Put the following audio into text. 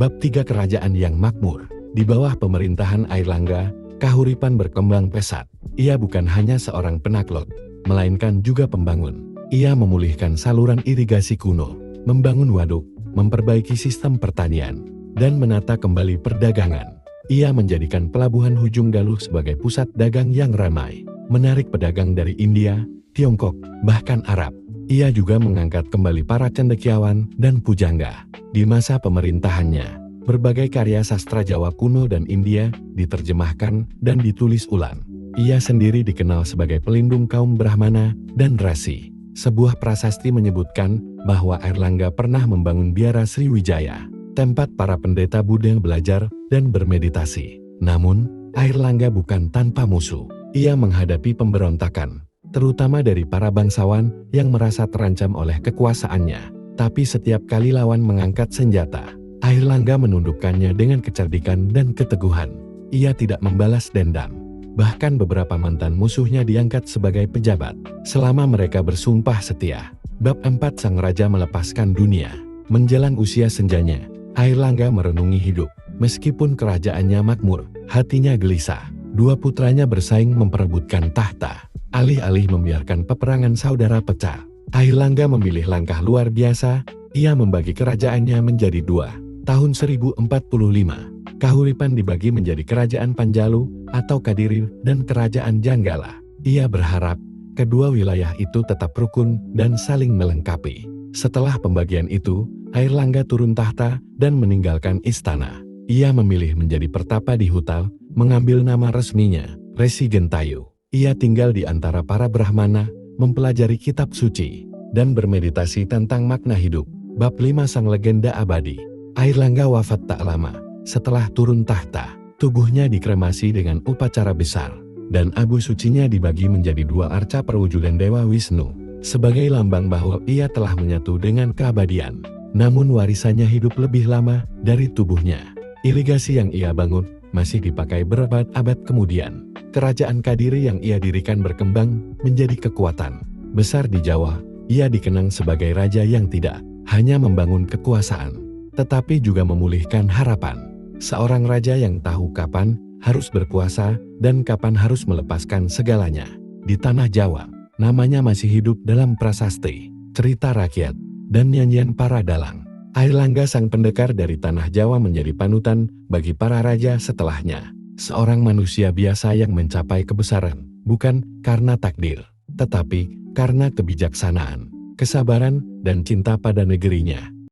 Bab 3 Kerajaan yang Makmur. Di bawah pemerintahan Airlangga, kahuripan berkembang pesat. Ia bukan hanya seorang penakluk, melainkan juga pembangun. Ia memulihkan saluran irigasi kuno, membangun waduk, memperbaiki sistem pertanian, dan menata kembali perdagangan. Ia menjadikan pelabuhan Hujung Galuh sebagai pusat dagang yang ramai, menarik pedagang dari India, Tiongkok, bahkan Arab. Ia juga mengangkat kembali para cendekiawan dan pujangga. Di masa pemerintahannya, berbagai karya sastra Jawa kuno dan India diterjemahkan dan ditulis ulang. Ia sendiri dikenal sebagai pelindung kaum Brahmana dan Rasi. Sebuah prasasti menyebutkan bahwa Airlangga pernah membangun biara Sriwijaya, tempat para pendeta Buddha belajar dan bermeditasi. Namun, Airlangga bukan tanpa musuh. Ia menghadapi pemberontakan, terutama dari para bangsawan yang merasa terancam oleh kekuasaannya. Tapi setiap kali lawan mengangkat senjata, Airlangga menundukkannya dengan kecerdikan dan keteguhan. Ia tidak membalas dendam. Bahkan beberapa mantan musuhnya diangkat sebagai pejabat, selama mereka bersumpah setia. Bab 4 Sang Raja melepaskan dunia. Menjelang usia senjanya, Airlangga merenungi hidup. Meskipun kerajaannya makmur, hatinya gelisah. Dua putranya bersaing memperebutkan tahta. Alih-alih membiarkan peperangan saudara pecah, Airlangga memilih langkah luar biasa. Ia membagi kerajaannya menjadi dua. Tahun 1045, kahuripan dibagi menjadi Kerajaan Panjalu atau Kadiri dan Kerajaan Janggala. Ia berharap kedua wilayah itu tetap rukun dan saling melengkapi. Setelah pembagian itu, Airlangga turun tahta dan meninggalkan istana. Ia memilih menjadi pertapa di Hutal, mengambil nama resminya, Resi Gentayu. Ia tinggal di antara para Brahmana, mempelajari kitab suci, dan bermeditasi tentang makna hidup. Bab 5 Sang Legenda Abadi. Airlangga wafat tak lama. Setelah turun tahta, tubuhnya dikremasi dengan upacara besar, dan abu sucinya dibagi menjadi dua arca perwujudan Dewa Wisnu, sebagai lambang bahwa ia telah menyatu dengan keabadian. Namun warisannya hidup lebih lama dari tubuhnya. Irigasi yang ia bangun masih dipakai berabad-abad kemudian. Kerajaan Kadiri yang ia dirikan berkembang menjadi kekuatan besar di Jawa. Ia dikenang sebagai raja yang tidak hanya membangun kekuasaan, tetapi juga memulihkan harapan. Seorang raja yang tahu kapan harus berkuasa dan kapan harus melepaskan segalanya. Di tanah Jawa, namanya masih hidup dalam prasasti, cerita rakyat, dan nyanyian para dalang. Airlangga sang pendekar dari tanah Jawa menjadi panutan bagi para raja setelahnya. Seorang manusia biasa yang mencapai kebesaran, bukan karena takdir, tetapi karena kebijaksanaan, kesabaran, dan cinta pada negerinya.